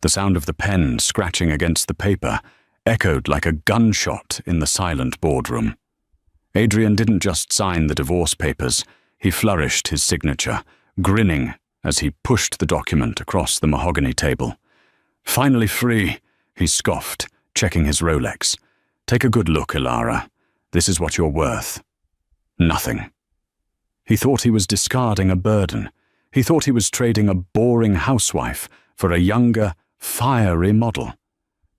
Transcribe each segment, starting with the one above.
The sound of the pen scratching against the paper echoed like a gunshot in the silent boardroom. Adrian didn't just sign the divorce papers, he flourished his signature, grinning as he pushed the document across the mahogany table. "Finally free," he scoffed, checking his Rolex. "Take a good look, Ilara. This is what you're worth." Nothing. He thought he was discarding a burden. He thought he was trading a boring housewife for a younger, fiery model.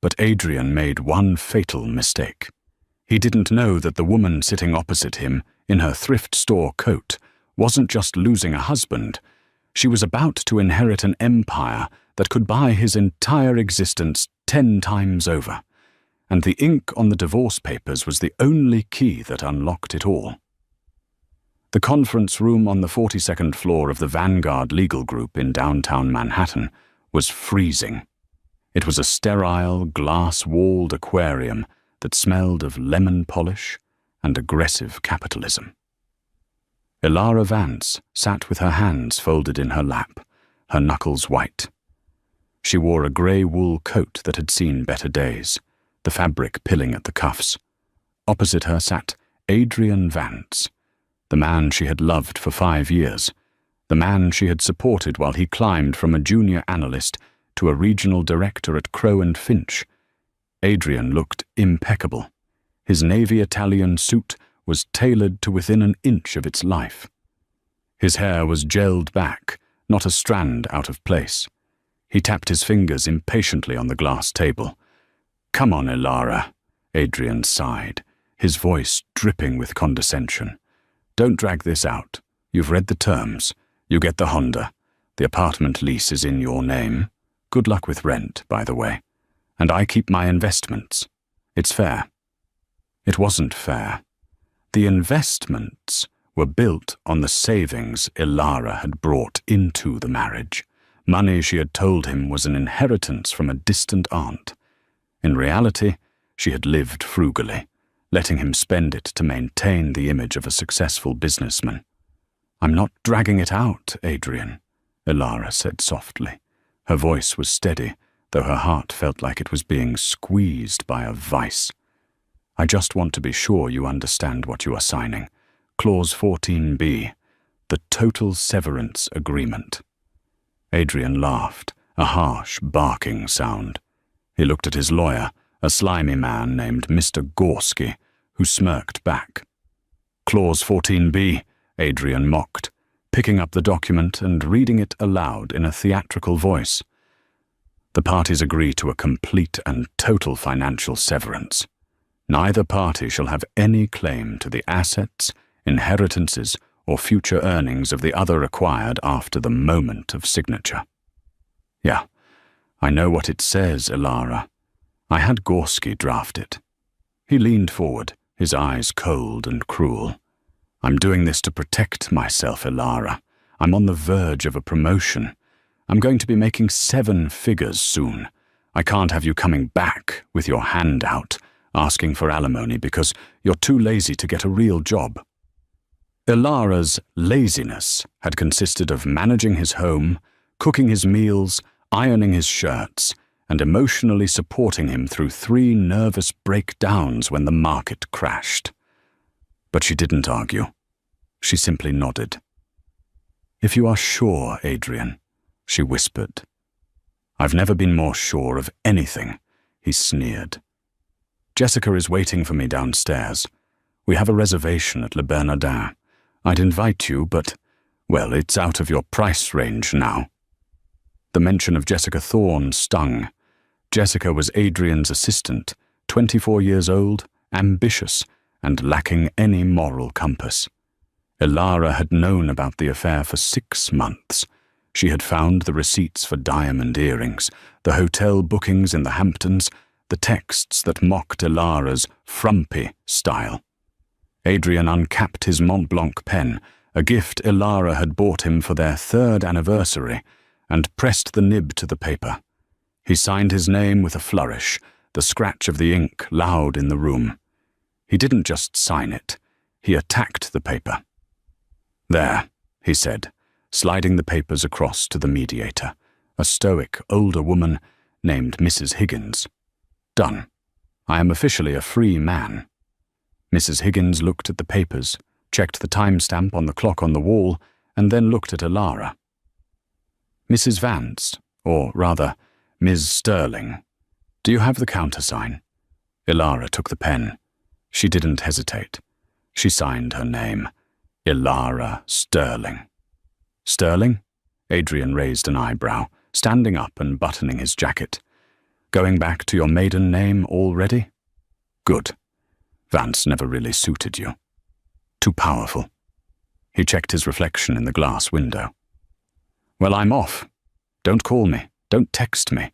But Adrian made one fatal mistake. He didn't know that the woman sitting opposite him, in her thrift store coat, wasn't just losing a husband. She was about to inherit an empire that could buy his entire existence 10 times over. And the ink on the divorce papers was the only key that unlocked it all. The conference room on the 42nd floor of the Vanguard Legal Group in downtown Manhattan was freezing. It was a sterile, glass-walled aquarium that smelled of lemon polish and aggressive capitalism. Ilara Vance sat with her hands folded in her lap, her knuckles white. She wore a grey wool coat that had seen better days, the fabric pilling at the cuffs. Opposite her sat Adrian Vance, the man she had loved for 5 years, the man she had supported while he climbed from a junior analyst to a regional director at Crowe and Finch. Adrian looked impeccable. His navy Italian suit was tailored to within an inch of its life. His hair was gelled back, not a strand out of place. He tapped his fingers impatiently on the glass table. "Come on, Ilara," Adrian sighed, his voice dripping with condescension. "Don't drag this out. You've read the terms. You get the Honda. The apartment lease is in your name. Good luck with rent, by the way. And I keep my investments. It's fair." It wasn't fair. The investments were built on the savings Ilara had brought into the marriage, money she had told him was an inheritance from a distant aunt. In reality, she had lived frugally, letting him spend it to maintain the image of a successful businessman. "I'm not dragging it out, Adrian," Ilara said softly. Her voice was steady, though her heart felt like it was being squeezed by a vice. "I just want to be sure you understand what you are signing. Clause 14b, the total severance agreement." Adrian laughed, a harsh, barking sound. He looked at his lawyer, a slimy man named Mr. Gorski, who smirked back. "Clause 14b, Adrian mocked, picking up the document and reading it aloud in a theatrical voice. "The parties agree to a complete and total financial severance. Neither party shall have any claim to the assets, inheritances, or future earnings of the other acquired after the moment of signature." "Yeah, I know what it says, Ilara. I had Gorski draft it." He leaned forward, his eyes cold and cruel. "I'm doing this to protect myself, Ilara. I'm on the verge of a promotion. I'm going to be making 7 figures soon. I can't have you coming back with your hand out, asking for alimony because you're too lazy to get a real job." Ilara's laziness had consisted of managing his home, cooking his meals, ironing his shirts, and emotionally supporting him through 3 nervous breakdowns when the market crashed. But she didn't argue. She simply nodded. "If you are sure, Adrian," she whispered. "I've never been more sure of anything," he sneered. "Jessica is waiting for me downstairs. We have a reservation at Le Bernardin. I'd invite you, but, well, it's out of your price range now." The mention of Jessica Thorne stung. Jessica was Adrian's assistant, 24 years old, ambitious, and lacking any moral compass. Ilara had known about the affair for 6 months. She had found the receipts for diamond earrings, the hotel bookings in the Hamptons, the texts that mocked Ilara's frumpy style. Adrian uncapped his Mont Blanc pen, a gift Ilara had bought him for their 3rd anniversary, and pressed the nib to the paper. He signed his name with a flourish, the scratch of the ink loud in the room. He didn't just sign it, he attacked the paper. "There," he said, sliding the papers across to the mediator, a stoic older woman named Mrs. Higgins. Done. I am officially a free man. Mrs. Higgins looked at the papers, checked the timestamp on the clock on the wall, and then looked at Elara. Mrs. Vance, or rather, Ms. Sterling, do you have the countersign? Elara took the pen. She didn't hesitate. She signed her name, Elara Sterling. Sterling? Adrian raised an eyebrow, standing up and buttoning his jacket. Going back to your maiden name already? Good. Vance never really suited you. Too powerful. He checked his reflection in the glass window. Well, I'm off. Don't call me. Don't text me.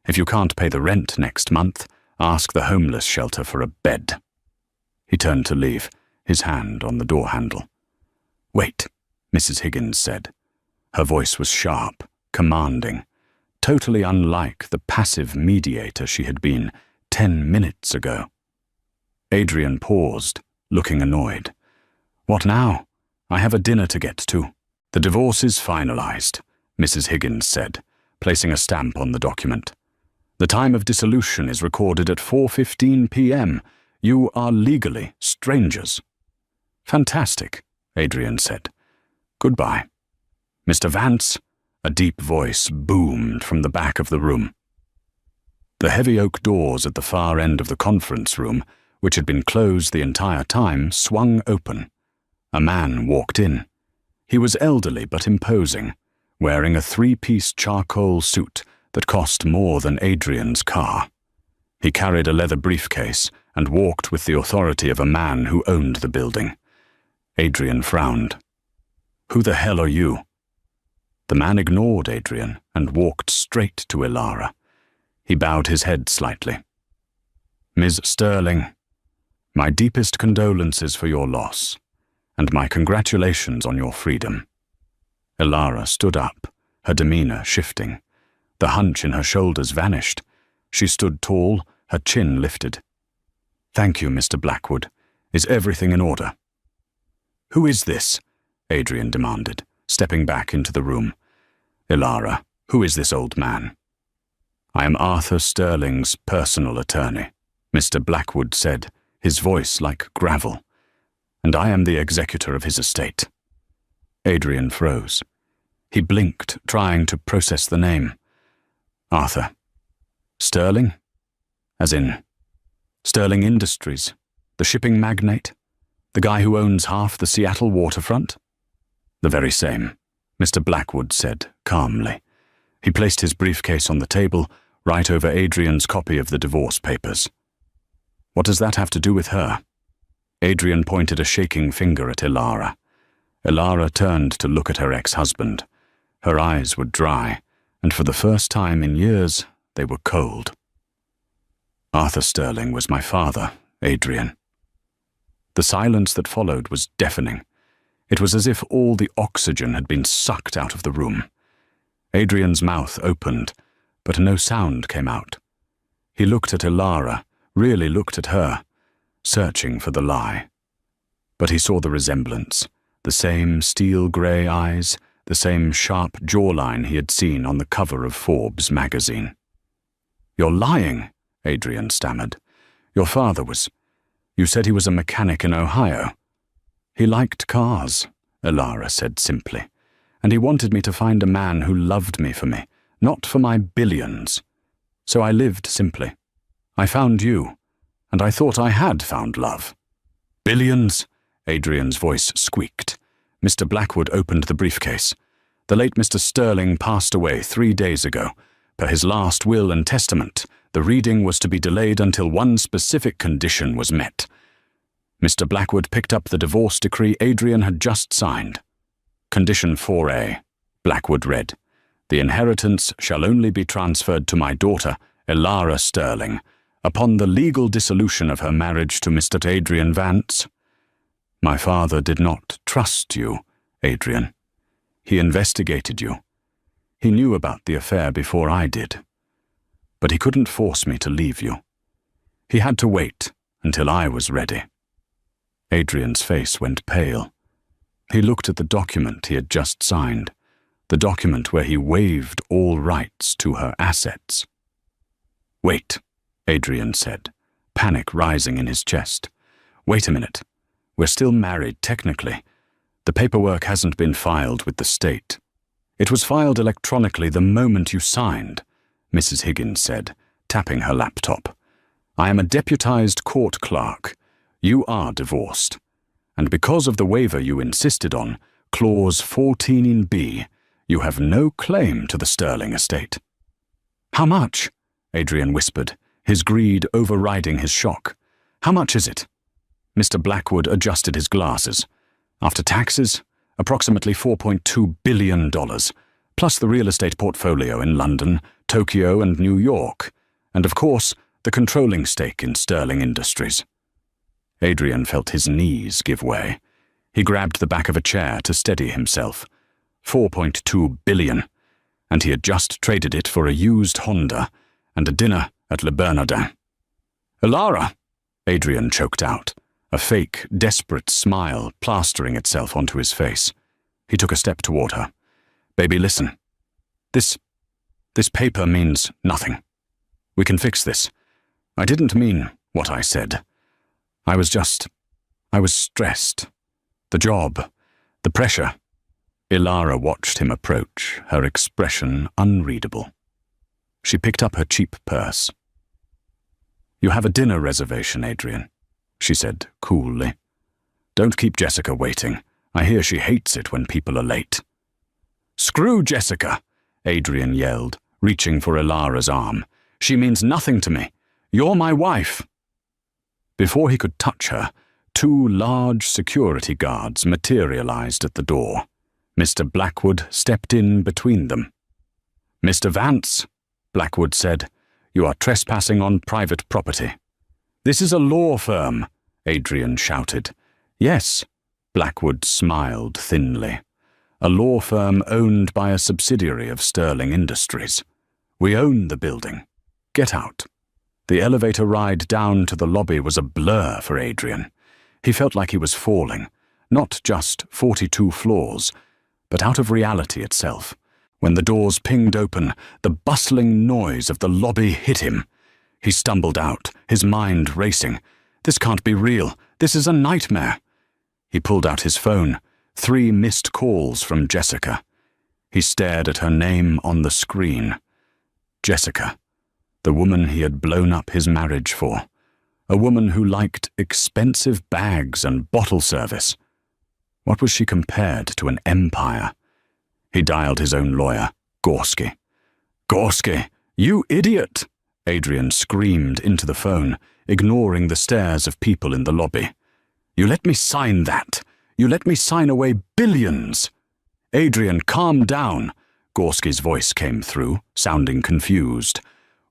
If you can't pay the rent next month, ask the homeless shelter for a bed. He turned to leave, his hand on the door handle. Wait, Mrs. Higgins said. Her voice was sharp, commanding, totally unlike the passive mediator she had been 10 minutes ago. Adrian paused, looking annoyed. What now? I have a dinner to get to. The divorce is finalized, Mrs. Higgins said, placing a stamp on the document. The time of dissolution is recorded at 4:15 p.m. You are legally strangers. Fantastic, Adrian said. Goodbye. Mr. Vance, a deep voice boomed from the back of the room. The heavy oak doors at the far end of the conference room, which had been closed the entire time, swung open. A man walked in. He was elderly but imposing, wearing a 3-piece charcoal suit that cost more than Adrian's car. He carried a leather briefcase and walked with the authority of a man who owned the building. Adrian frowned. Who the hell are you? The man ignored Adrian and walked straight to Elara. He bowed his head slightly. Ms. Sterling, my deepest condolences for your loss, and my congratulations on your freedom. Elara stood up, her demeanor shifting. The hunch in her shoulders vanished. She stood tall, her chin lifted. Thank you, Mr. Blackwood. Is everything in order? Who is this? Adrian demanded, stepping back into the room. Elara, who is this old man? I am Arthur Sterling's personal attorney, Mr. Blackwood said, his voice like gravel. And I am the executor of his estate. Adrian froze. He blinked, trying to process the name. Arthur. Sterling? As in, Sterling Industries, the shipping magnate? The guy who owns half the Seattle waterfront? The very same, Mr. Blackwood said, calmly. He placed his briefcase on the table, right over Adrian's copy of the divorce papers. What does that have to do with her? Adrian pointed a shaking finger at Elara. Elara turned to look at her ex-husband. Her eyes were dry, and for the first time in years, they were cold. Arthur Sterling was my father, Adrian. The silence that followed was deafening. It was as if all the oxygen had been sucked out of the room. Adrian's mouth opened, but no sound came out. He looked at Elara, really looked at her, searching for the lie. But he saw the resemblance, the same steel-grey eyes, the same sharp jawline he had seen on the cover of Forbes magazine. You're lying, Adrian stammered. Your father was... You said he was a mechanic in Ohio. He liked cars, Elara said simply, and he wanted me to find a man who loved me for me, not for my billions. So I lived simply. I found you, and I thought I had found love. Billions? Adrian's voice squeaked. Mr. Blackwood opened the briefcase. The late Mr. Sterling passed away 3 days ago. Per his last will and testament, the reading was to be delayed until one specific condition was met. Mr. Blackwood picked up the divorce decree Adrian had just signed. Condition 4A, Blackwood read, The inheritance shall only be transferred to my daughter, Elara Sterling, upon the legal dissolution of her marriage to Mr. Adrian Vance. My father did not trust you, Adrian. He investigated you. He knew about the affair before I did. But he couldn't force me to leave you. He had to wait until I was ready. Adrian's face went pale. He looked at the document he had just signed, the document where he waived all rights to her assets. Wait, Adrian said, panic rising in his chest. Wait a minute. We're still married, technically. The paperwork hasn't been filed with the state. It was filed electronically the moment you signed, Mrs. Higgins said, tapping her laptop. I am a deputized court clerk. You are divorced. And because of the waiver you insisted on, Clause 14B, you have no claim to the Sterling estate. How much? Adrian whispered, his greed overriding his shock. How much is it? Mr. Blackwood adjusted his glasses. After taxes, approximately $4.2 billion, plus the real estate portfolio in London, Tokyo, and New York, and of course, the controlling stake in Sterling Industries. Adrian felt his knees give way. He grabbed the back of a chair to steady himself. $4.2 billion, and he had just traded it for a used Honda and a dinner at Le Bernardin. Elara, Adrian choked out, a fake, desperate smile plastering itself onto his face. He took a step toward her. Baby, listen. This paper means nothing. We can fix this. I didn't mean what I said. I was stressed. The job, the pressure. Elara watched him approach, her expression unreadable. She picked up her cheap purse. You have a dinner reservation, Adrian, she said coolly. Don't keep Jessica waiting. I hear she hates it when people are late. Screw Jessica, Adrian yelled, reaching for Elara's arm. She means nothing to me. You're my wife. Before he could touch her, 2 large security guards materialized at the door. Mr. Blackwood stepped in between them. Mr. Vance, Blackwood said, you are trespassing on private property. This is a law firm, Adrian shouted. Yes, Blackwood smiled thinly. A law firm owned by a subsidiary of Sterling Industries. We own the building. Get out. The elevator ride down to the lobby was a blur for Adrian. He felt like he was falling, not just 42 floors, but out of reality itself. When the doors pinged open, the bustling noise of the lobby hit him. He stumbled out, his mind racing. This can't be real. This is a nightmare. He pulled out his phone. 3 missed calls from Jessica. He stared at her name on the screen. Jessica, the woman he had blown up his marriage for. A woman who liked expensive bags and bottle service. What was she compared to an empire? He dialed his own lawyer, Gorski. Gorski, you idiot! Adrian screamed into the phone, ignoring the stares of people in the lobby. You let me sign that. You let me sign away billions. Adrian, calm down. Gorski's voice came through, sounding confused.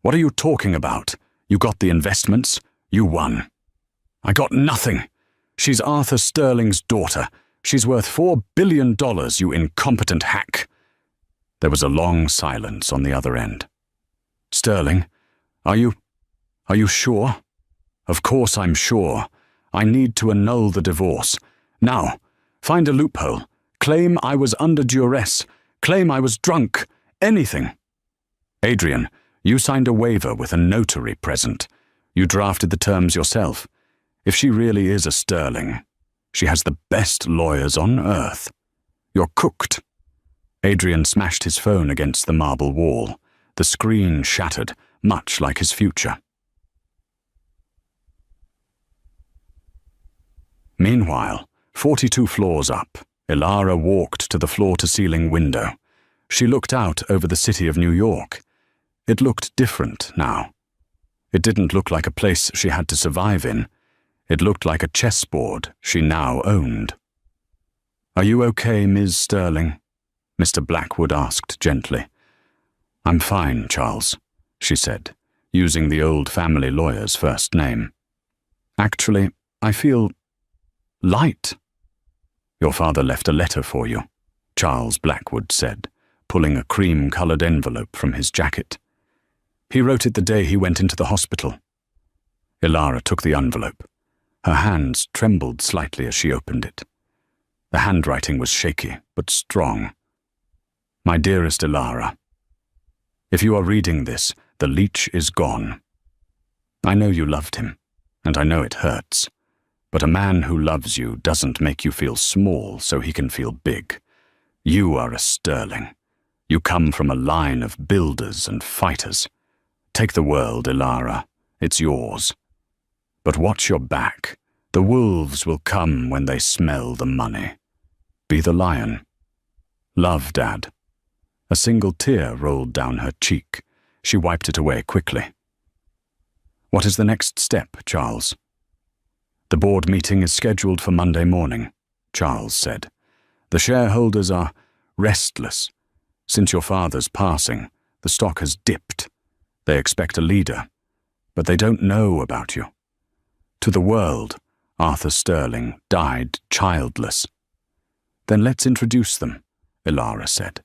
What are you talking about? You got the investments? You won. I got nothing. She's Arthur Sterling's daughter. She's worth $4 billion, you incompetent hack. There was a long silence on the other end. Sterling, are you sure? Of course I'm sure. I need to annul the divorce. Now, find a loophole. Claim I was under duress. Claim I was drunk. Anything. Adrian, you signed a waiver with a notary present. You drafted the terms yourself. If she really is a Sterling, she has the best lawyers on earth. You're cooked. Adrian smashed his phone against the marble wall. The screen shattered, much like his future. Meanwhile, 42 floors up, Elara walked to the floor-to-ceiling window. She looked out over the city of New York. It looked different now. It didn't look like a place she had to survive in. It looked like a chessboard she now owned. Are you okay, Ms. Sterling? Mr. Blackwood asked gently. I'm fine, Charles, she said, using the old family lawyer's first name. Actually, I feel light. Your father left a letter for you, Charles Blackwood said, pulling a cream-colored envelope from his jacket. He wrote it the day he went into the hospital. Elara took the envelope. Her hands trembled slightly as she opened it. The handwriting was shaky, but strong. My dearest Elara, if you are reading this, The leech is gone. I know you loved him, and I know it hurts. But a man who loves you doesn't make you feel small so he can feel big. You are a Sterling. You come from a line of builders and fighters. Take the world, Ilara. It's yours. But watch your back. The wolves will come when they smell the money. Be the lion. Love, Dad. A single tear rolled down her cheek. She wiped it away quickly. What is the next step, Charles? The board meeting is scheduled for Monday morning, Charles said. The shareholders are restless. Since your father's passing, the stock has dipped. They expect a leader, but they don't know about you. To the world, Arthur Sterling died childless. Then let's introduce them, Ilara said.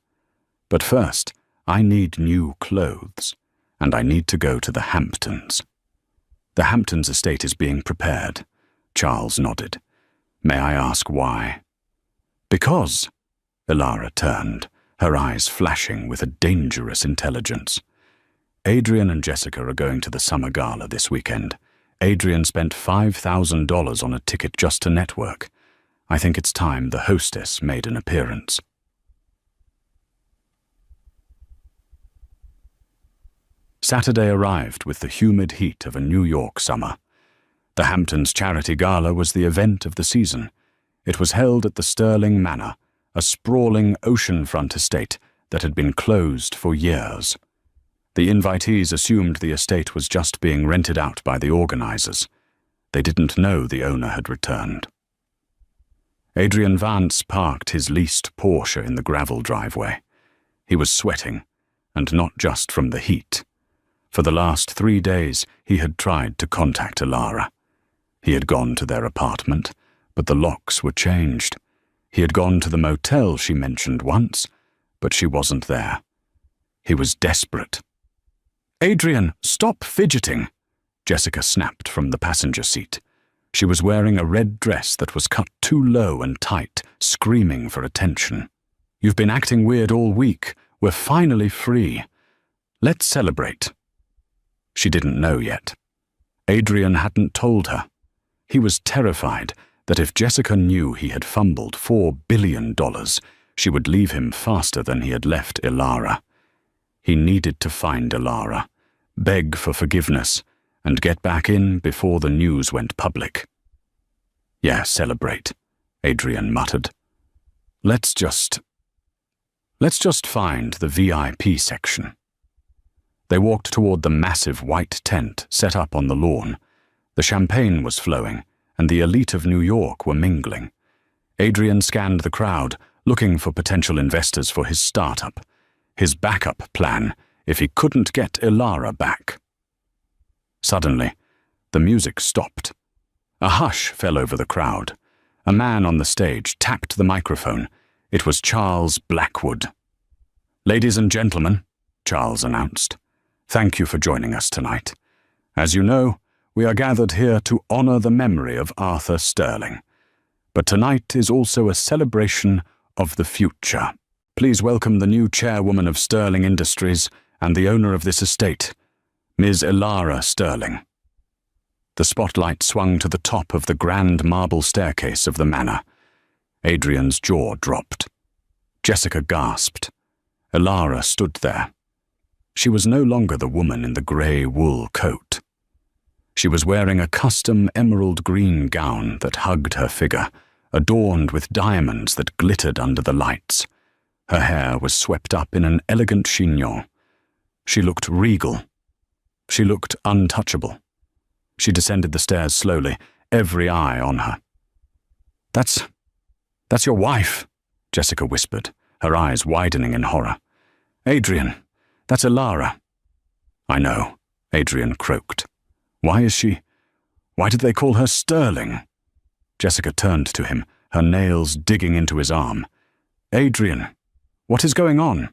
But first, I need new clothes, and I need to go to the Hamptons. The Hamptons estate is being prepared. Charles nodded. May I ask why? Because, Ilara turned, her eyes flashing with a dangerous intelligence. Adrian and Jessica are going to the summer gala this weekend. Adrian spent $5,000 on a ticket just to network. I think it's time the hostess made an appearance. Saturday arrived with the humid heat of a New York summer. The Hamptons Charity Gala was the event of the season. It was held at the Sterling Manor, a sprawling oceanfront estate that had been closed for years. The invitees assumed the estate was just being rented out by the organizers. They didn't know the owner had returned. Adrian Vance parked his leased Porsche in the gravel driveway. He was sweating, and not just from the heat. For the last 3 days, he had tried to contact Ilara. He had gone to their apartment, but the locks were changed. He had gone to the motel she mentioned once, but she wasn't there. He was desperate. Adrian, stop fidgeting, Jessica snapped from the passenger seat. She was wearing a red dress that was cut too low and tight, screaming for attention. You've been acting weird all week. We're finally free. Let's celebrate. She didn't know yet. Adrian hadn't told her. He was terrified that if Jessica knew he had fumbled $4 billion, she would leave him faster than he had left Ilara. He needed to find Ilara, beg for forgiveness, and get back in before the news went public. Yeah, celebrate, Adrian muttered. Let's just find the VIP section. They walked toward the massive white tent set up on the lawn. The champagne was flowing, and the elite of New York were mingling. Adrian scanned the crowd, looking for potential investors for his startup, his backup plan if he couldn't get Ilara back. Suddenly, the music stopped. A hush fell over the crowd. A man on the stage tapped the microphone. It was Charles Blackwood. Ladies and gentlemen, Charles announced, thank you for joining us tonight. As you know, we are gathered here to honor the memory of Arthur Sterling. But tonight is also a celebration of the future. Please welcome the new chairwoman of Sterling Industries and the owner of this estate, Ms. Ilara Sterling. The spotlight swung to the top of the grand marble staircase of the manor. Adrian's jaw dropped. Jessica gasped. Ilara stood there. She was no longer the woman in the grey wool coat. She was wearing a custom emerald green gown that hugged her figure, adorned with diamonds that glittered under the lights. Her hair was swept up in an elegant chignon. She looked regal. She looked untouchable. She descended the stairs slowly, every eye on her. That's your wife, Jessica whispered, her eyes widening in horror. Adrian, that's Ilara. I know, Adrian croaked. Why did they call her Sterling? Jessica turned to him, her nails digging into his arm. Adrian, what is going on?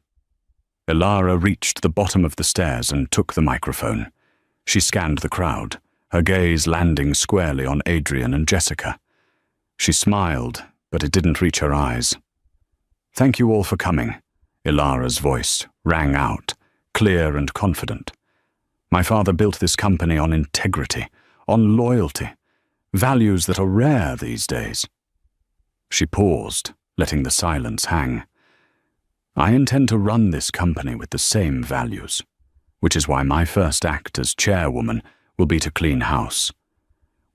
Ilara reached the bottom of the stairs and took the microphone. She scanned the crowd, her gaze landing squarely on Adrian and Jessica. She smiled, but it didn't reach her eyes. Thank you all for coming, Ilara's voice rang out, clear and confident. My father built this company on integrity, on loyalty, values that are rare these days. She paused, letting the silence hang. I intend to run this company with the same values, which is why my first act as chairwoman will be to clean house.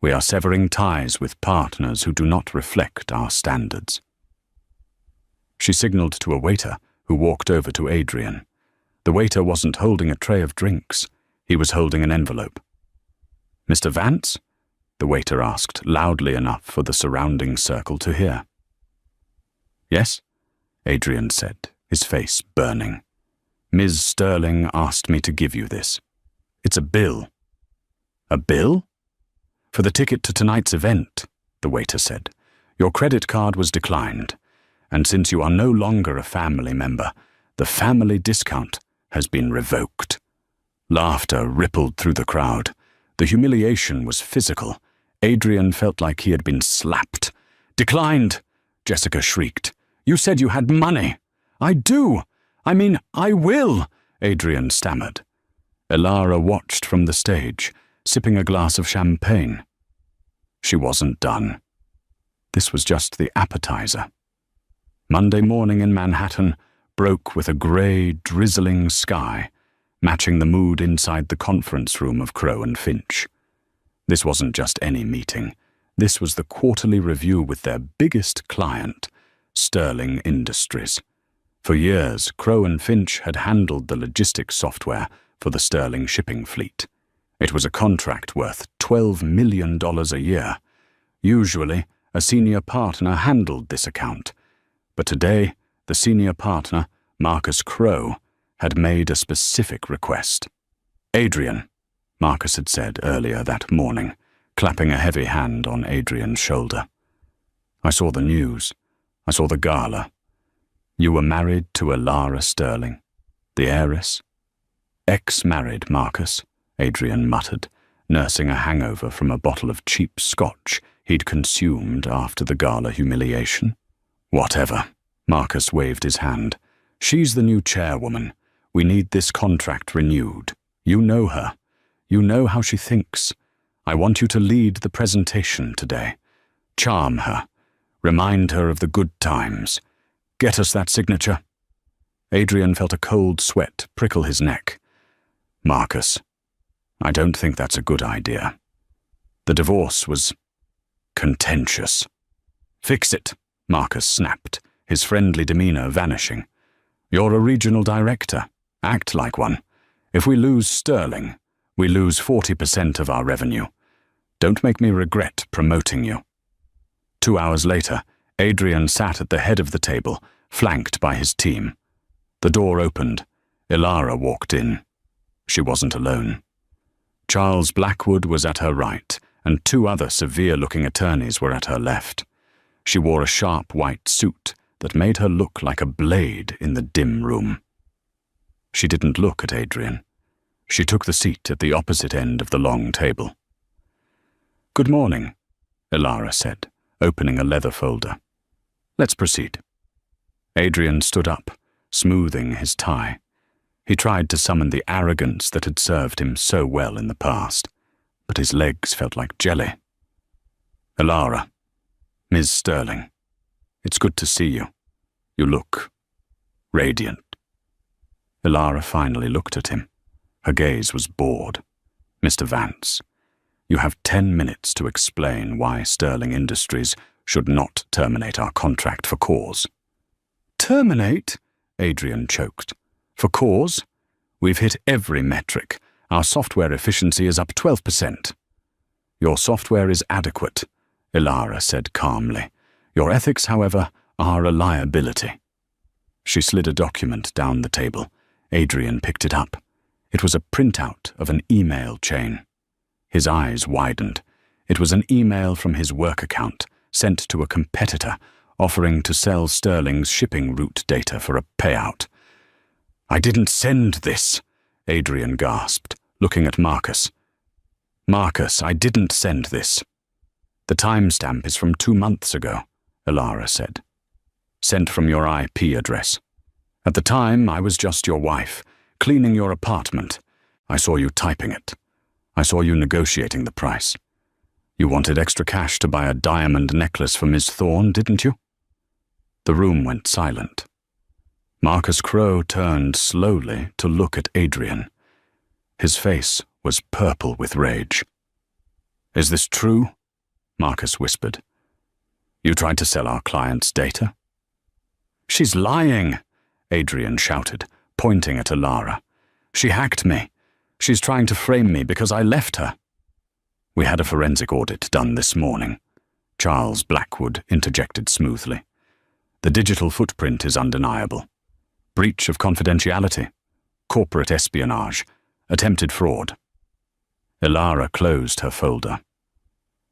We are severing ties with partners who do not reflect our standards. She signaled to a waiter who walked over to Adrian. The waiter wasn't holding a tray of drinks. He was holding an envelope. "Mr. Vance?" the waiter asked, loudly enough for the surrounding circle to hear. "Yes?" Adrian said, his face burning. "Ms. Sterling asked me to give you this. It's a bill." "A bill?" "For the ticket to tonight's event," the waiter said. "Your credit card was declined, and since you are no longer a family member, the family discount has been revoked." Laughter rippled through the crowd. The humiliation was physical. Adrian felt like he had been slapped. "Declined!" Jessica shrieked. "You said you had money." "I do! I will!" Adrian stammered. Elara watched from the stage, sipping a glass of champagne. She wasn't done. This was just the appetizer. Monday morning in Manhattan broke with a grey, drizzling sky, matching the mood inside the conference room of Crowe and Finch. This wasn't just any meeting. This was the quarterly review with their biggest client, Sterling Industries. For years, Crowe and Finch had handled the logistics software for the Sterling shipping fleet. It was a contract worth $12 million a year. Usually, a senior partner handled this account, but today, the senior partner, Marcus Crowe, had made a specific request. "Adrian," Marcus had said earlier that morning, clapping a heavy hand on Adrian's shoulder. "I saw the news. I saw the gala. You were married to Elara Sterling, the heiress." "Ex-married, Marcus," Adrian muttered, nursing a hangover from a bottle of cheap scotch he'd consumed after the gala humiliation. "Whatever." Marcus waved his hand. "She's the new chairwoman. We need this contract renewed. You know her. You know how she thinks. I want you to lead the presentation today. Charm her. Remind her of the good times. Get us that signature." Adrian felt a cold sweat prickle his neck. "Marcus, I don't think that's a good idea. The divorce was contentious." "Fix it," Marcus snapped, his friendly demeanor vanishing. "You're a regional director. Act like one. If we lose Sterling, we lose 40% of our revenue. Don't make me regret promoting you." 2 hours later, Adrian sat at the head of the table, flanked by his team. The door opened. Elara walked in. She wasn't alone. Charles Blackwood was at her right, and 2 other severe-looking attorneys were at her left. She wore a sharp white suit that made her look like a blade in the dim room. She didn't look at Adrian. She took the seat at the opposite end of the long table. "Good morning," Elara said, opening a leather folder. "Let's proceed." Adrian stood up, smoothing his tie. He tried to summon the arrogance that had served him so well in the past, but his legs felt like jelly. "Elara, Ms. Sterling, it's good to see you. You look radiant." Elara finally looked at him. Her gaze was bored. "Mr. Vance, you have 10 minutes to explain why Sterling Industries should not terminate our contract for cause." "Terminate?" Adrian choked. "For cause? We've hit every metric. Our software efficiency is up 12%. "Your software is adequate," Elara said calmly. "Your ethics, however, are a liability." She slid a document down the table. Adrian picked it up. It was a printout of an email chain. His eyes widened. It was an email from his work account, sent to a competitor, offering to sell Sterling's shipping route data for a payout. "I didn't send this," Adrian gasped, looking at Marcus. "Marcus, I didn't send this." "The timestamp is from 2 months ago," Elara said. "Sent from your IP address. At the time, I was just your wife, cleaning your apartment. I saw you typing it. I saw you negotiating the price. You wanted extra cash to buy a diamond necklace for Miss Thorne, didn't you?" The room went silent. Marcus Crowe turned slowly to look at Adrian. His face was purple with rage. "Is this true?" Marcus whispered. "You tried to sell our client's data?" "She's lying," Adrian shouted, pointing at Alara. "She hacked me. She's trying to frame me because I left her." "We had a forensic audit done this morning," Charles Blackwood interjected smoothly. "The digital footprint is undeniable. Breach of confidentiality, corporate espionage, attempted fraud." Alara closed her folder.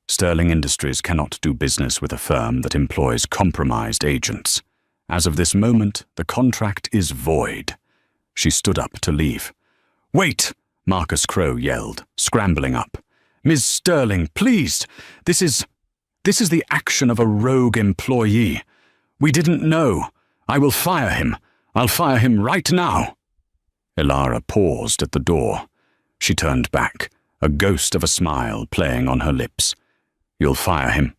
"Sterling Industries cannot do business with a firm that employs compromised agents. As of this moment, the contract is void." She stood up to leave. "Wait!" Marcus Crowe yelled, scrambling up. "Ms. Sterling, please! This is the action of a rogue employee. We didn't know. I will fire him. I'll fire him right now." Alara paused at the door. She turned back, a ghost of a smile playing on her lips. "You'll fire him.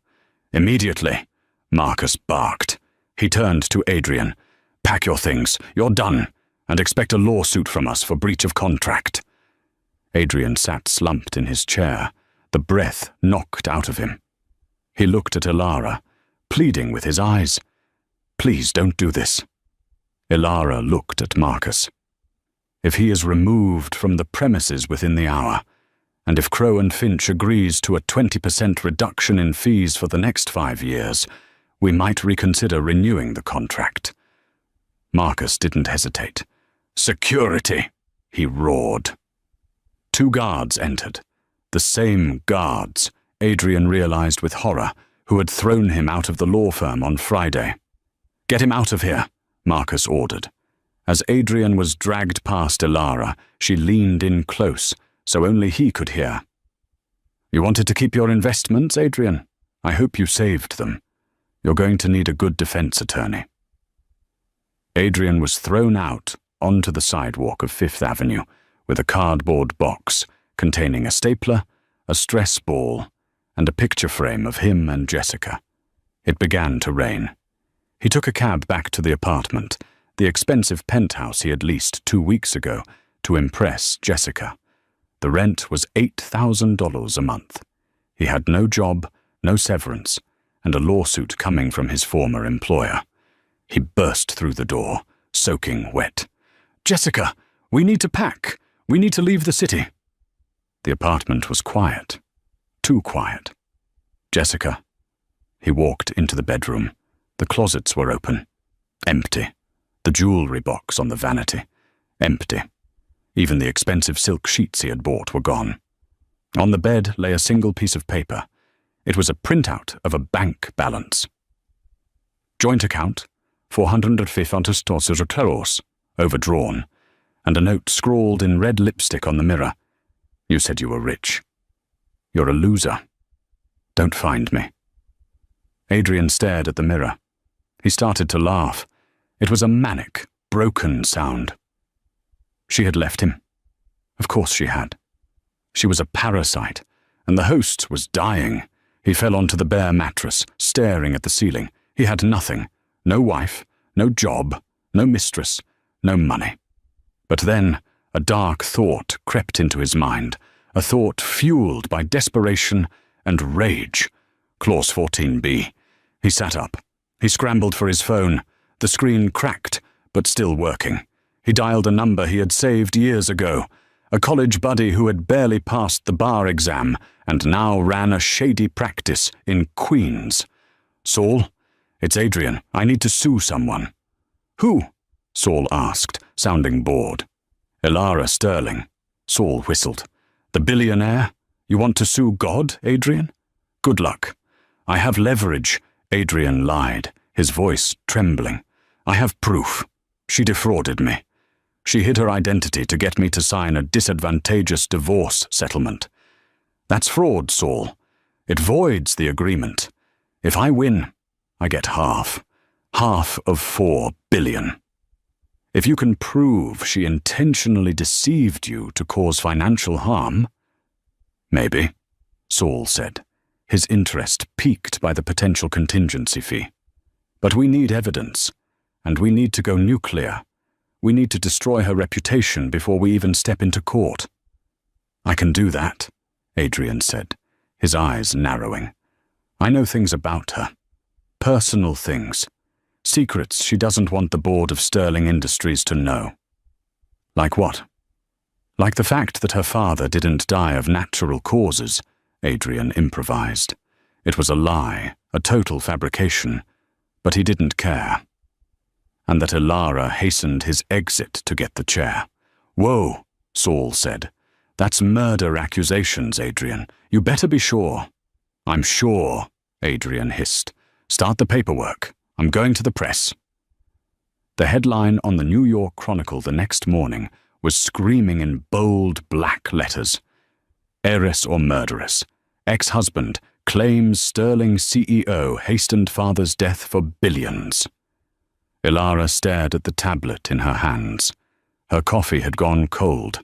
Immediately," Marcus barked. He turned to Adrian. "Pack your things. You're done. And expect a lawsuit from us for breach of contract." Adrian sat slumped in his chair, the breath knocked out of him. He looked at Alara, pleading with his eyes. "Please don't do this." Alara looked at Marcus. "If he is removed from the premises within the hour, and if Crowe and Finch agrees to a 20% reduction in fees for the next 5 years, we might reconsider renewing the contract." Marcus didn't hesitate. "Security!" he roared. 2 guards entered. The same guards, Adrian realized with horror, who had thrown him out of the law firm on Friday. "Get him out of here," Marcus ordered. As Adrian was dragged past Alara, she leaned in close, so only he could hear. "You wanted to keep your investments, Adrian? I hope you saved them. You're going to need a good defense attorney." Adrian was thrown out onto the sidewalk of Fifth Avenue with a cardboard box containing a stapler, a stress ball, and a picture frame of him and Jessica. It began to rain. He took a cab back to the apartment, the expensive penthouse he had leased 2 weeks ago, to impress Jessica. The rent was $8,000 a month. He had no job, no severance, and a lawsuit coming from his former employer. He burst through the door, soaking wet. "Jessica, we need to pack. We need to leave the city." The apartment was quiet. Too quiet. "Jessica." He walked into the bedroom. The closets were open. Empty. The jewelry box on the vanity. Empty. Even the expensive silk sheets he had bought were gone. On the bed lay a single piece of paper. It was a printout of a bank balance. Joint account, 450 overdrawn, and a note scrawled in red lipstick on the mirror. "You said you were rich. You're a loser. Don't find me." Adrian stared at the mirror. He started to laugh. It was a manic, broken sound. She had left him. Of course she had. She was a parasite, and the host was dying. He fell onto the bare mattress, staring at the ceiling. He had nothing. No wife, no job, no mistress, no money. But then a dark thought crept into his mind, a thought fueled by desperation and rage. Clause 14b. He sat up. He scrambled for his phone. The screen cracked, but still working. He dialed a number he had saved years ago, a college buddy who had barely passed the bar exam and now ran a shady practice in Queens. "Saul, it's Adrian. I need to sue someone." "Who?" Saul asked, sounding bored. "Alara Sterling." Saul whistled. "The billionaire? You want to sue God, Adrian? Good luck." "I have leverage," Adrian lied, his voice trembling. "I have proof. She defrauded me. She hid her identity to get me to sign a disadvantageous divorce settlement. That's fraud, Saul. It voids the agreement. If I win, I get half. Half of $4 billion. If you can prove she intentionally deceived you to cause financial harm—" "Maybe," Saul said, his interest piqued by the potential contingency fee. "But we need evidence, and we need to go nuclear. We need to destroy her reputation before we even step into court." "I can do that," Adrian said, his eyes narrowing. "I know things about her. Personal things. Secrets she doesn't want the board of Sterling Industries to know." "Like what?" "Like the fact that her father didn't die of natural causes," Adrian improvised. "It was a lie, a total fabrication, but he didn't care. And that Ilara hastened his exit to get the chair." "Whoa," Saul said. "That's murder accusations, Adrian. You better be sure." "I'm sure," Adrian hissed. "Start the paperwork. I'm going to the press." The headline on the New York Chronicle the next morning was screaming in bold black letters. "Heiress or murderess. Ex-husband claims Sterling CEO hastened father's death for billions." Ilara stared at the tablet in her hands. Her coffee had gone cold.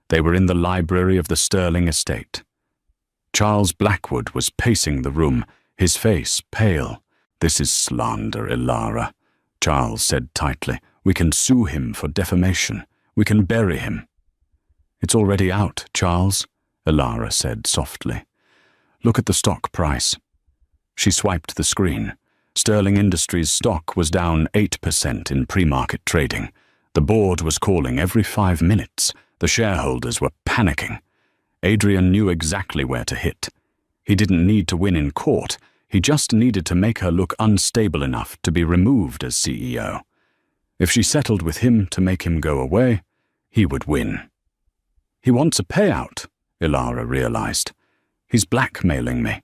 They were in the library of the Sterling estate. Charles Blackwood was pacing the room, his face pale. "This is slander, Ilara," Charles said tightly. "We can sue him for defamation. We can bury him." "It's already out, Charles," Ilara said softly. "Look at the stock price." She swiped the screen. Sterling Industries stock was down 8% in pre-market trading. The board was calling every 5 minutes. The shareholders were panicking. Adrian knew exactly where to hit. He didn't need to win in court. He just needed to make her look unstable enough to be removed as CEO. If she settled with him to make him go away, he would win. "He wants a payout," Ilara realized. "He's blackmailing me."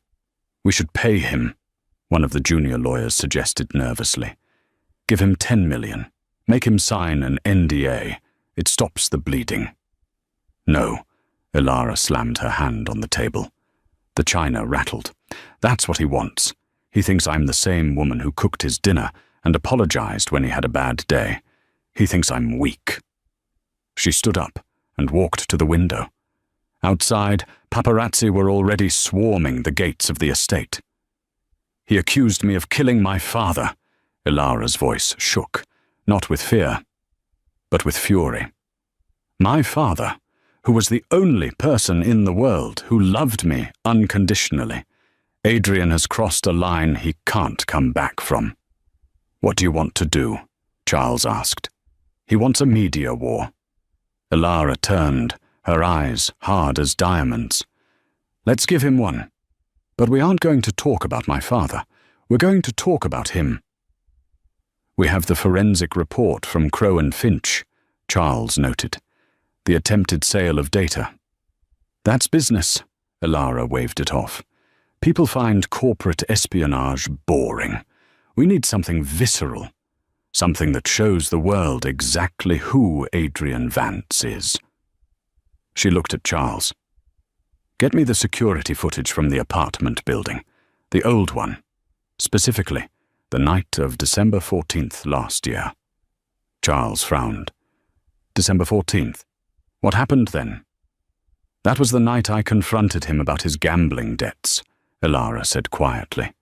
"We should pay him," one of the junior lawyers suggested nervously. "Give him 10 million. Make him sign an NDA. It stops the bleeding." "No," Ilara slammed her hand on the table. The china rattled. "That's what he wants. He thinks I'm the same woman who cooked his dinner and apologized when he had a bad day. He thinks I'm weak." She stood up and walked to the window. Outside, paparazzi were already swarming the gates of the estate. "He accused me of killing my father." Ilara's voice shook, not with fear, but with fury. "My father, who was the only person in the world who loved me unconditionally. Adrian has crossed a line he can't come back from." "What do you want to do?" Charles asked. "He wants a media war." Ilara turned, her eyes hard as diamonds. "Let's give him one. But we aren't going to talk about my father. We're going to talk about him." "We have the forensic report from Crow and Finch," Charles noted. "The attempted sale of data." "That's business," Ilara waved it off. "People find corporate espionage boring. We need something visceral, something that shows the world exactly who Adrian Vance is." She looked at Charles. "Get me the security footage from the apartment building, the old one, specifically the night of December 14th last year." Charles frowned. "December 14th? What happened then?" "That was the night I confronted him about his gambling debts," Ilara said quietly.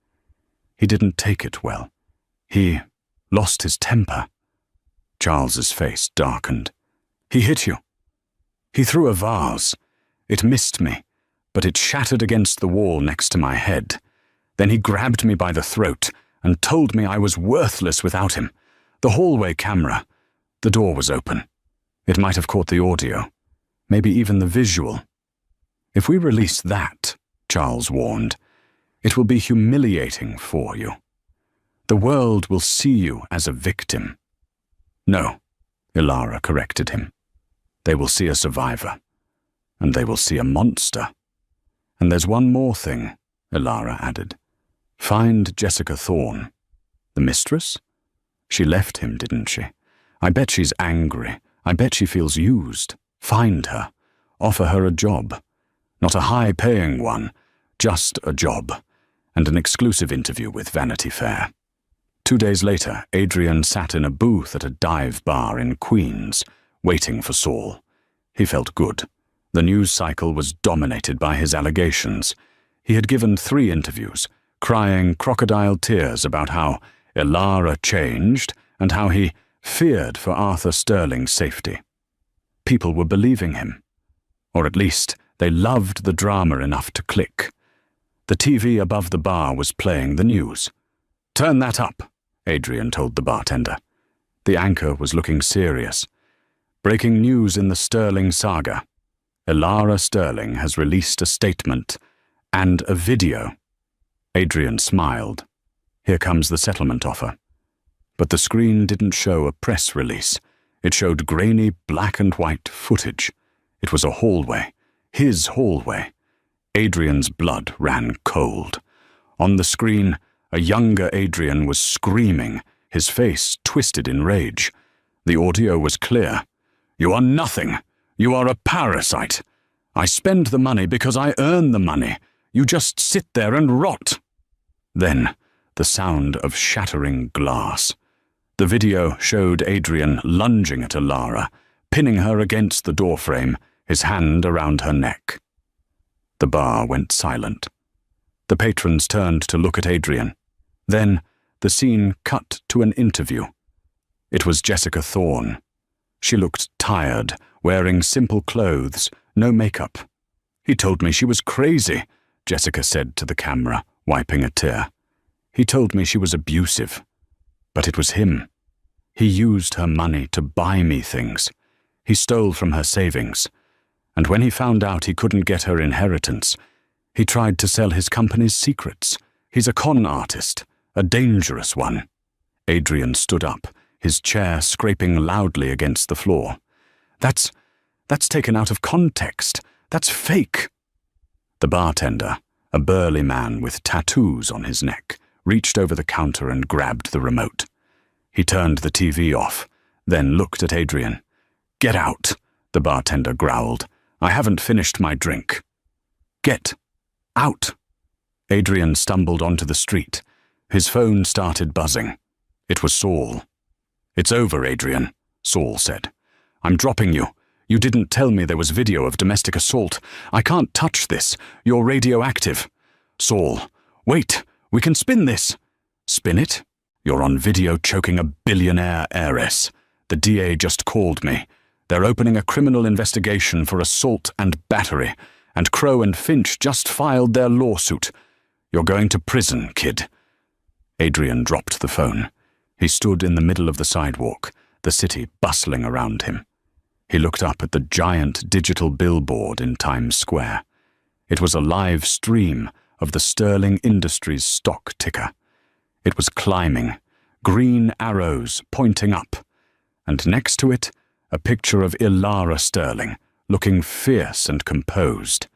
"He didn't take it well. He lost his temper." Charles's face darkened. "He hit you?" "He threw a vase. It missed me, but it shattered against the wall next to my head. Then he grabbed me by the throat and told me I was worthless without him. The hallway camera. The door was open. It might have caught the audio, maybe even the visual. If we release that," Charles warned, "it will be humiliating for you. The world will see you as a victim." "No," Ilara corrected him. "They will see a survivor, and they will see a monster. And there's one more thing," Ilara added. "Find Jessica Thorne." "The mistress? She left him, didn't she? I bet she's angry. I bet she feels used. Find her. Offer her a job. Not a high-paying one, just a job, and an exclusive interview with Vanity Fair. 2 days later, Adrian sat in a booth at a dive bar in Queens, waiting for Saul. He felt good. The news cycle was dominated by his allegations. He had given 3 interviews, crying crocodile tears about how Elara changed and how he feared for Arthur Sterling's safety. People were believing him. Or at least, they loved the drama enough to click. The TV above the bar was playing the news. "Turn that up," Adrian told the bartender. The anchor was looking serious. "Breaking news in the Sterling saga. Elara Sterling has released a statement and a video." Adrian smiled. Here comes the settlement offer. But the screen didn't show a press release. It showed grainy black and white footage. It was a hallway. His hallway. Adrian's blood ran cold. On the screen, a younger Adrian was screaming, his face twisted in rage. The audio was clear. "You are nothing. You are a parasite. I spend the money because I earn the money. You just sit there and rot." Then, the sound of shattering glass. The video showed Adrian lunging at Elara, pinning her against the doorframe, his hand around her neck. The bar went silent. The patrons turned to look at Adrian. Then, the scene cut to an interview. It was Jessica Thorne. She looked tired, wearing simple clothes, no makeup. "He told me she was crazy," Jessica said to the camera, wiping a tear. "He told me she was abusive. But it was him. He used her money to buy me things. He stole from her savings. And when he found out he couldn't get her inheritance, he tried to sell his company's secrets. He's a con artist, a dangerous one." Adrian stood up, his chair scraping loudly against the floor. That's taken out of context. That's fake." The bartender, a burly man with tattoos on his neck, reached over the counter and grabbed the remote. He turned the TV off, then looked at Adrian. "Get out," the bartender growled. "I haven't finished my drink." "Get out." Adrian stumbled onto the street. His phone started buzzing. It was Saul. "It's over, Adrian," Saul said. "I'm dropping you. You didn't tell me there was video of domestic assault. I can't touch this. You're radioactive." "Saul, wait. We can spin this." "Spin it? You're on video choking a billionaire heiress. The DA just called me. They're opening a criminal investigation for assault and battery, and Crow and Finch just filed their lawsuit. You're going to prison, kid." Adrian dropped the phone. He stood in the middle of the sidewalk, the city bustling around him. He looked up at the giant digital billboard in Times Square. It was a live stream of the Sterling Industries stock ticker. It was climbing, green arrows pointing up, and next to it, a picture of Elara Sterling, looking fierce and composed.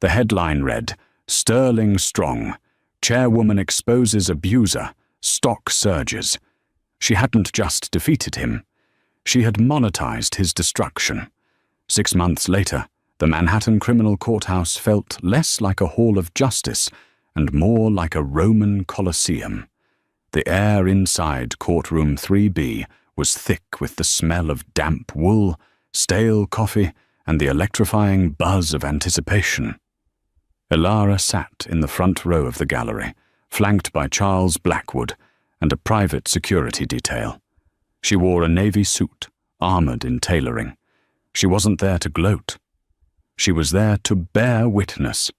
The headline read, "Sterling Strong. Chairwoman exposes abuser. Stock surges." She hadn't just defeated him. She had monetized his destruction. 6 months later, the Manhattan Criminal Courthouse felt less like a hall of justice and more like a Roman Colosseum. The air inside courtroom 3B was thick with the smell of damp wool, stale coffee, and the electrifying buzz of anticipation. Elara sat in the front row of the gallery, flanked by Charles Blackwood and a private security detail. She wore a navy suit, armored in tailoring. She wasn't there to gloat. She was there to bear witness.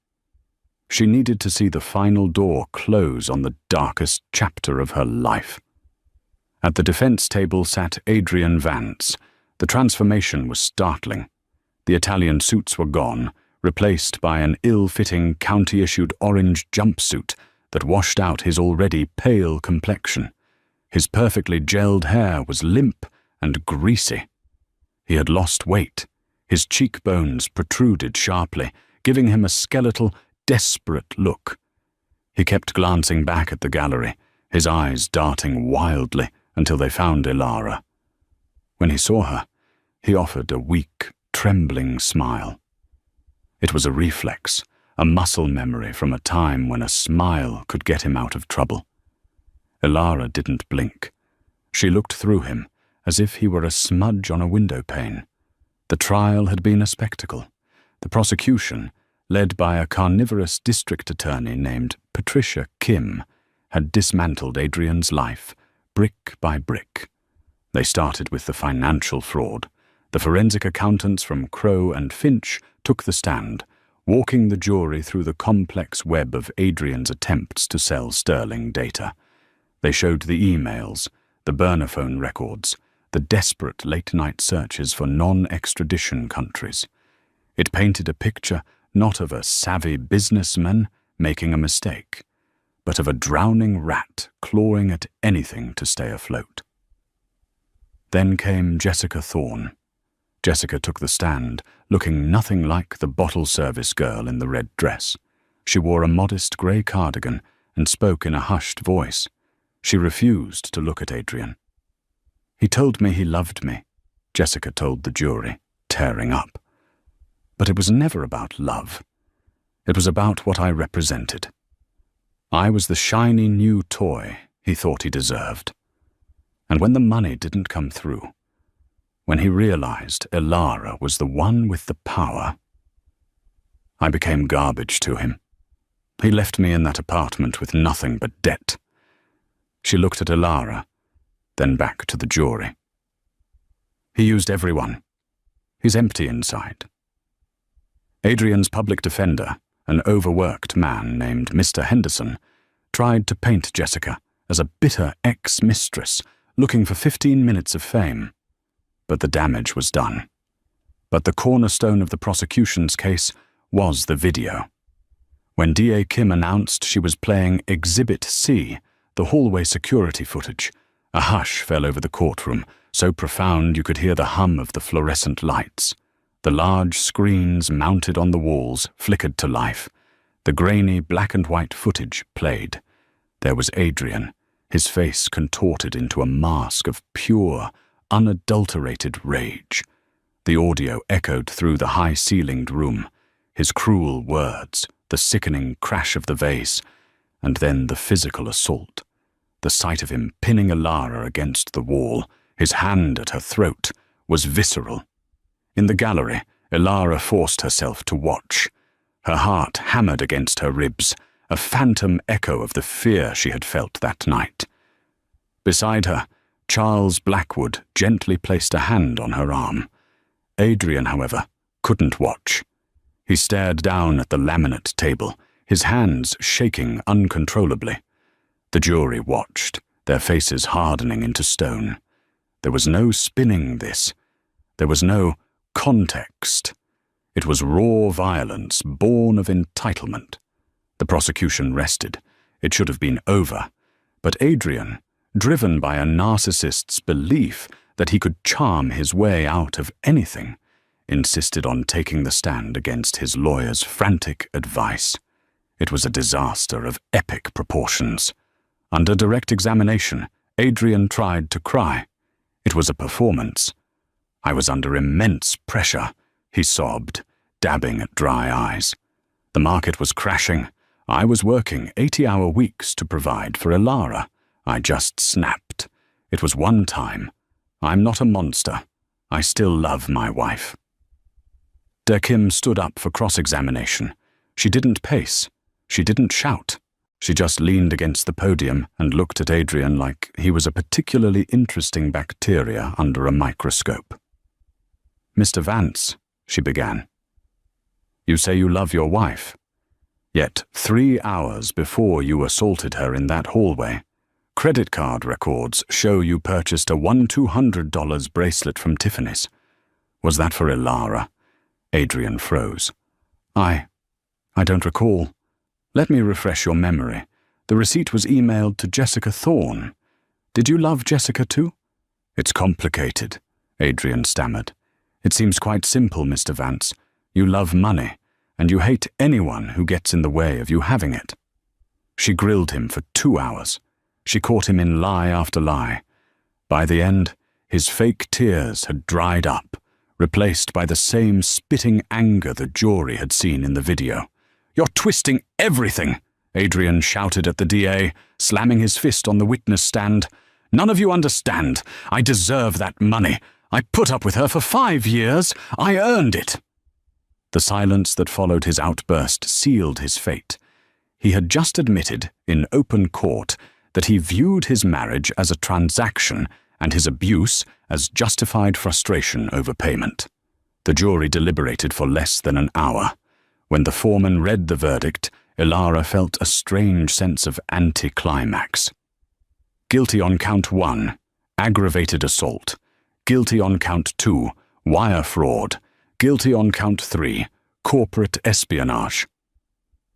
She needed to see the final door close on the darkest chapter of her life. At the defense table sat Adrian Vance. The transformation was startling. The Italian suits were gone, replaced by an ill-fitting county-issued orange jumpsuit that washed out his already pale complexion. His perfectly gelled hair was limp and greasy. He had lost weight. His cheekbones protruded sharply, giving him a skeletal, desperate look. He kept glancing back at the gallery, his eyes darting wildly until they found Elara. When he saw her, he offered a weak, trembling smile. It was a reflex, a muscle memory from a time when a smile could get him out of trouble. Ilara didn't blink. She looked through him, as if he were a smudge on a window pane. The trial had been a spectacle. The prosecution, led by a carnivorous district attorney named Patricia Kim, had dismantled Adrian's life, brick by brick. They started with the financial fraud. The forensic accountants from Crowe and Finch took the stand, walking the jury through the complex web of Adrian's attempts to sell sterling data. They showed the emails, the burner phone records, the desperate late-night searches for non-extradition countries. It painted a picture not of a savvy businessman making a mistake, but of a drowning rat clawing at anything to stay afloat. Then came Jessica Thorne. Jessica took the stand, looking nothing like the bottle service girl in the red dress. She wore a modest grey cardigan and spoke in a hushed voice. She refused to look at Adrian. "He told me he loved me," Jessica told the jury, tearing up. But it was never about love. It was about what I represented. I was the shiny new toy he thought he deserved. And when the money didn't come through, when he realized Ilara was the one with the power, I became garbage to him. He left me in that apartment with nothing but debt. She looked at Ilara, then back to the jury. He used everyone. He's empty inside. Adrian's public defender, an overworked man named Mr. Henderson, tried to paint Jessica as a bitter ex-mistress looking for 15 minutes of fame. But the damage was done. But the cornerstone of the prosecution's case was the video. When DA Kim announced she was playing Exhibit C, the hallway security footage, a hush fell over the courtroom, so profound you could hear the hum of the fluorescent lights. The large screens mounted on the walls flickered to life. The grainy black and white footage played. There was Adrian, his face contorted into a mask of pure, unadulterated rage. The audio echoed through the high-ceilinged room, his cruel words, the sickening crash of the vase, and then the physical assault. The sight of him pinning Ilara against the wall, his hand at her throat, was visceral. In the gallery, Ilara forced herself to watch. Her heart hammered against her ribs, a phantom echo of the fear she had felt that night. Beside her, Charles Blackwood gently placed a hand on her arm. Adrian, however, couldn't watch. He stared down at the laminate table, his hands shaking uncontrollably. The jury watched, their faces hardening into stone. There was no spinning this. There was no context. It was raw violence born of entitlement. The prosecution rested. It should have been over. But Adrian, driven by a narcissist's belief that he could charm his way out of anything, insisted on taking the stand against his lawyer's frantic advice. It was a disaster of epic proportions. Under direct examination, Adrian tried to cry. It was a performance. "I was under immense pressure," he sobbed, dabbing at dry eyes. "The market was crashing. I was working 80-hour weeks to provide for Ilara. I just snapped. It was one time. I'm not a monster. I still love my wife." Kim stood up for cross-examination. She didn't pace. She didn't shout. She just leaned against the podium and looked at Adrian like he was a particularly interesting bacteria under a microscope. "Mr. Vance," she began, "you say you love your wife. Yet 3 hours before you assaulted her in that hallway, credit card records show you purchased a $1,200 bracelet from Tiffany's. Was that for Ilara?" Adrian froze. I don't recall. Let me refresh your memory. The receipt was emailed to Jessica Thorne. Did you love Jessica too?" "It's complicated," Adrian stammered. "It seems quite simple, Mr. Vance. You love money, and you hate anyone who gets in the way of you having it." She grilled him for 2 hours. She caught him in lie after lie. By the end, his fake tears had dried up, replaced by the same spitting anger the jury had seen in the video. "You're twisting everything," Adrian shouted at the DA, slamming his fist on the witness stand. "None of you understand. I deserve that money. I put up with her for 5 years. I earned it." The silence that followed his outburst sealed his fate. He had just admitted, in open court, that he viewed his marriage as a transaction and his abuse as justified frustration over payment. The jury deliberated for less than an hour. When the foreman read the verdict, Ilara felt a strange sense of anticlimax. Guilty on count 1, aggravated assault. Guilty on count 2, wire fraud. Guilty on count 3, corporate espionage.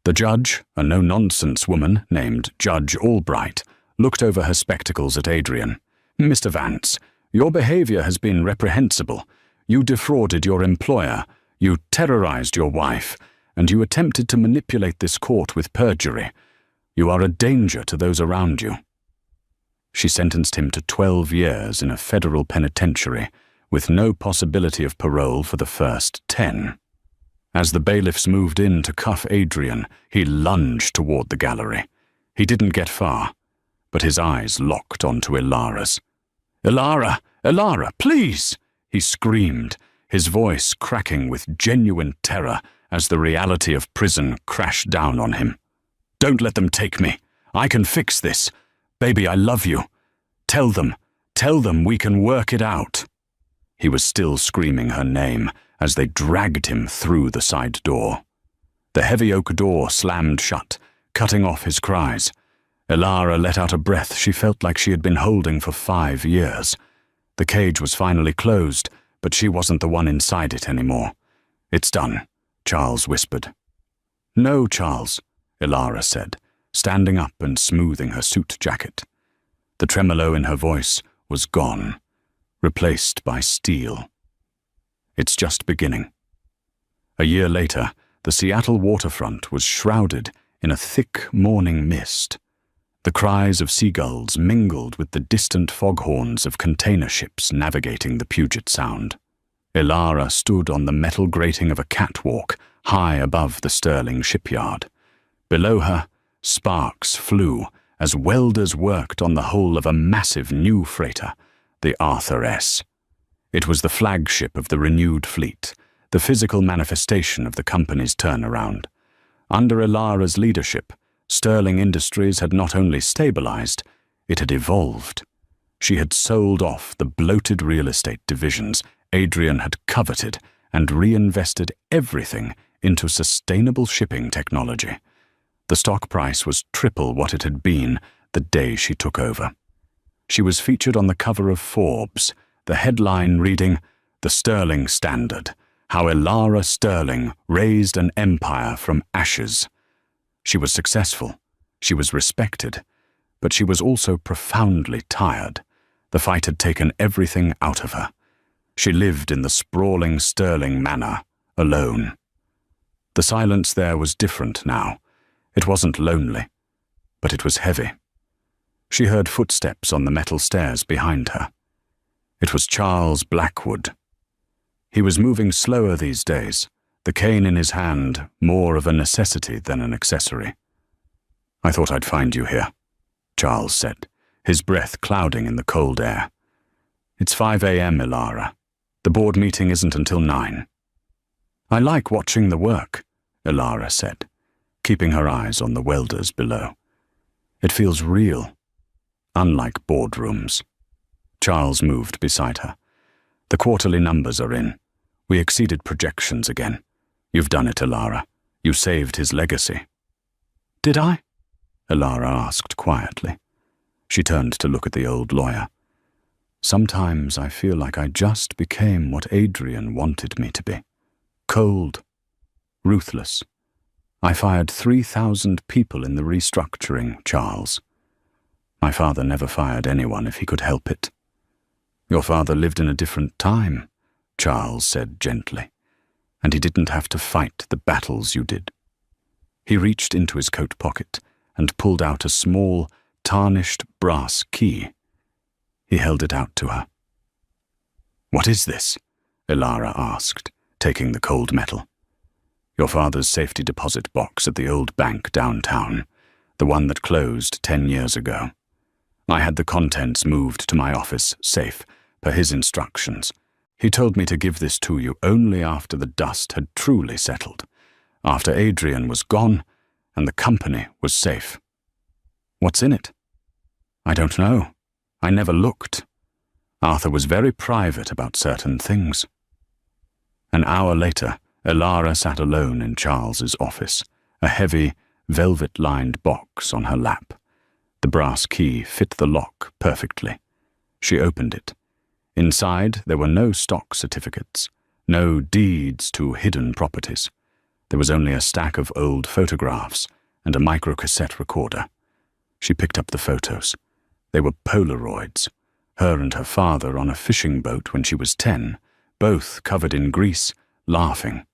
The judge, a no-nonsense woman named Judge Albright, looked over her spectacles at Adrian. "Mr. Vance, your behavior has been reprehensible. You defrauded your employer, you terrorized your wife, and you attempted to manipulate this court with perjury. You are a danger to those around you." She sentenced him to 12 years in a federal penitentiary, with no possibility of parole for the first 10. As the bailiffs moved in to cuff Adrian, he lunged toward the gallery. He didn't get far, but his eyes locked onto Ilara's. "Ilara! Ilara, please!" he screamed, his voice cracking with genuine terror as the reality of prison crashed down on him. "Don't let them take me. I can fix this. Baby, I love you. Tell them we can work it out." He was still screaming her name as they dragged him through the side door. The heavy oak door slammed shut, cutting off his cries. Ilara let out a breath she felt like she had been holding for 5 years. The cage was finally closed, but she wasn't the one inside it anymore. "It's done," Charles whispered. "No, Charles," Ilara said, standing up and smoothing her suit jacket. The tremolo in her voice was gone, replaced by steel. "It's just beginning." A year later, the Seattle waterfront was shrouded in a thick morning mist. The cries of seagulls mingled with the distant foghorns of container ships navigating the Puget Sound. Ilara stood on the metal grating of a catwalk high above the Sterling shipyard. Below her, sparks flew as welders worked on the hull of a massive new freighter, the Arthur S. It was the flagship of the renewed fleet, the physical manifestation of the company's turnaround. Under Ilara's leadership, Sterling Industries had not only stabilized, it had evolved. She had sold off the bloated real estate divisions Adrian had coveted and reinvested everything into sustainable shipping technology. The stock price was triple what it had been the day she took over. She was featured on the cover of Forbes, the headline reading, "The Sterling Standard, How Ilara Sterling Raised an Empire from Ashes." She was successful, she was respected, but she was also profoundly tired. The fight had taken everything out of her. She lived in the sprawling Sterling manor, alone. The silence there was different now. It wasn't lonely, but it was heavy. She heard footsteps on the metal stairs behind her. It was Charles Blackwood. He was moving slower these days, the cane in his hand more of a necessity than an accessory. "I thought I'd find you here," Charles said, his breath clouding in the cold air. "It's 5 a.m., Ilara. The board meeting isn't until 9. "I like watching the work," Ilara said, keeping her eyes on the welders below. "It feels real, unlike boardrooms." Charles moved beside her. "The quarterly numbers are in. We exceeded projections again. You've done it, Ilara. You saved his legacy." "Did I?" Ilara asked quietly. She turned to look at the old lawyer. "Sometimes I feel like I just became what Adrian wanted me to be. Cold, ruthless. I fired 3,000 people in the restructuring, Charles. My father never fired anyone if he could help it." "Your father lived in a different time," Charles said gently, "and he didn't have to fight the battles you did." He reached into his coat pocket and pulled out a small, tarnished brass key. He held it out to her. "What is this?" Ilara asked, taking the cold metal. "Your father's safety deposit box at the old bank downtown. the one that closed 10 years ago. I had the contents moved to my office safe, per his instructions. He told me to give this to you only after the dust had truly settled, after Adrian was gone and the company was safe. What's in it? I don't know. I never looked. Arthur was very private about certain things. An hour later, Elara sat alone in Charles's office, a heavy, velvet-lined box on her lap. The brass key fit the lock perfectly. She opened it. Inside, there were no stock certificates, no deeds to hidden properties. There was only a stack of old photographs and a microcassette recorder. She picked up the photos. They were Polaroids. Her and her father on a fishing boat when she was 10, both covered in grease, laughing.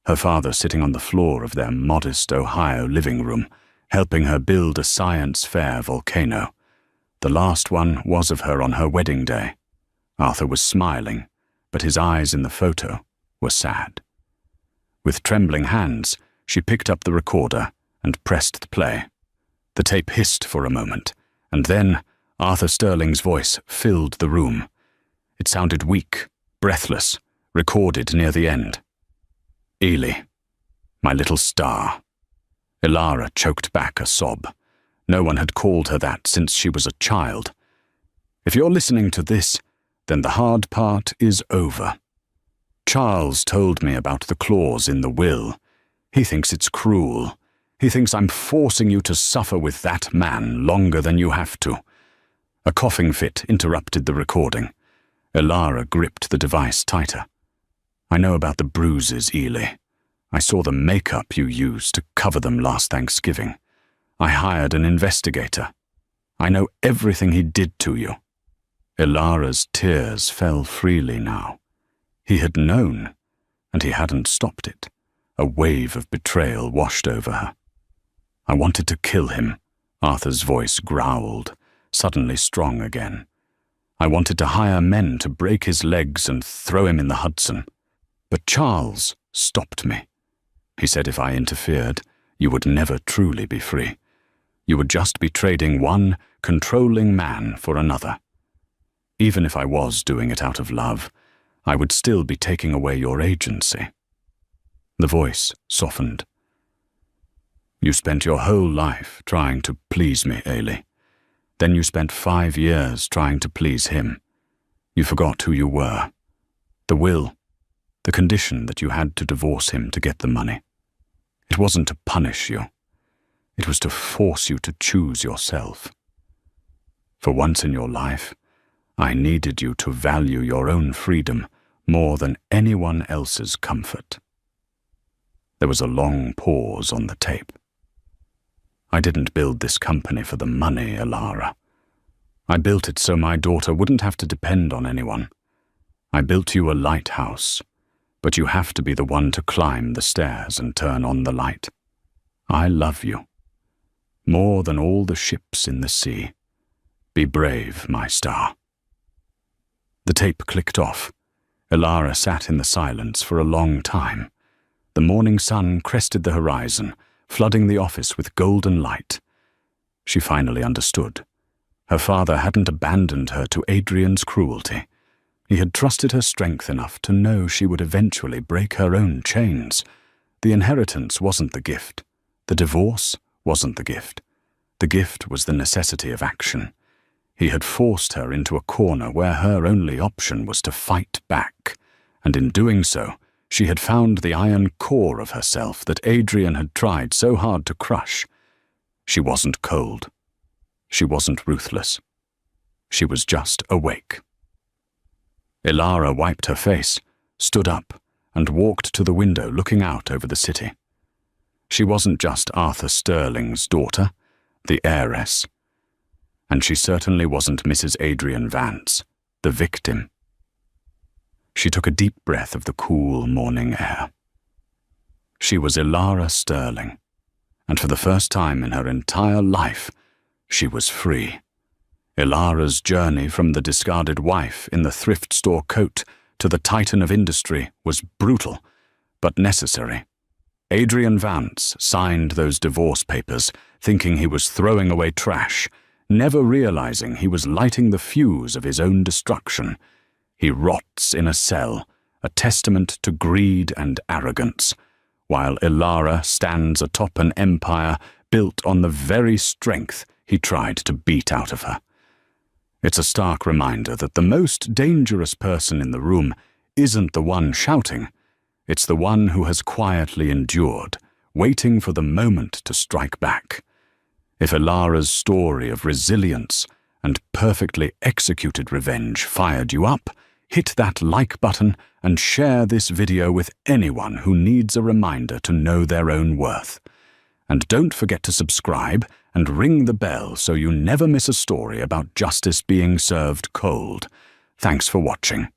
Her father sitting on the floor of their modest Ohio living room, helping her build a science fair volcano. The last one was of her on her wedding day. Arthur was smiling, but his eyes in the photo were sad. With trembling hands, she picked up the recorder and pressed the play. The tape hissed for a moment, and then Arthur Sterling's voice filled the room. It sounded weak, breathless, recorded near the end. Ely, my little star. Elara choked back a sob. No one had called her that since she was a child. If you're listening to this, then the hard part is over. Charles told me about the clause in the will. He thinks it's cruel. He thinks I'm forcing you to suffer with that man longer than you have to. A coughing fit interrupted the recording. Elara gripped the device tighter. I know about the bruises, Ely. I saw the makeup you used to cover them last Thanksgiving. I hired an investigator. I know everything he did to you. Elara's tears fell freely now. He had known, and he hadn't stopped it. A wave of betrayal washed over her. I wanted to kill him, Arthur's voice growled, suddenly strong again. I wanted to hire men to break his legs and throw him in the Hudson. But Charles stopped me. He said if I interfered, you would never truly be free. You would just be trading one controlling man for another. Even if I was doing it out of love, I would still be taking away your agency. The voice softened. You spent your whole life trying to please me, Ailey. Then you spent 5 years trying to please him. You forgot who you were. The will, the condition that you had to divorce him to get the money. It wasn't to punish you. It was to force you to choose yourself. For once in your life, I needed you to value your own freedom more than anyone else's comfort. There was a long pause on the tape. I didn't build this company for the money, Elara. I built it so my daughter wouldn't have to depend on anyone. I built you a lighthouse, but you have to be the one to climb the stairs and turn on the light. I love you, more than all the ships in the sea. Be brave, my star. The tape clicked off. Elara sat in the silence for a long time. The morning sun crested the horizon, flooding the office with golden light. She finally understood. Her father hadn't abandoned her to Adrian's cruelty. He had trusted her strength enough to know she would eventually break her own chains. The inheritance wasn't the gift. The divorce wasn't the gift. The gift was the necessity of action. He had forced her into a corner where her only option was to fight back, and in doing so, she had found the iron core of herself that Adrian had tried so hard to crush. She wasn't cold. She wasn't ruthless. She was just awake. Elara wiped her face, stood up, and walked to the window looking out over the city. She wasn't just Arthur Sterling's daughter, the heiress. And she certainly wasn't Mrs. Adrian Vance, the victim. She took a deep breath of the cool morning air. She was Elara Sterling, and for the first time in her entire life, she was free. Elara's journey from the discarded wife in the thrift store coat to the titan of industry was brutal, but necessary. Adrian Vance signed those divorce papers, thinking he was throwing away trash, never realizing he was lighting the fuse of his own destruction. He rots in a cell, a testament to greed and arrogance, while Ilara stands atop an empire built on the very strength he tried to beat out of her. It's a stark reminder that the most dangerous person in the room isn't the one shouting. It's the one who has quietly endured, waiting for the moment to strike back. If Ilara's story of resilience and perfectly executed revenge fired you up, hit that like button and share this video with anyone who needs a reminder to know their own worth. And don't forget to subscribe and ring the bell so you never miss a story about justice being served cold. Thanks for watching.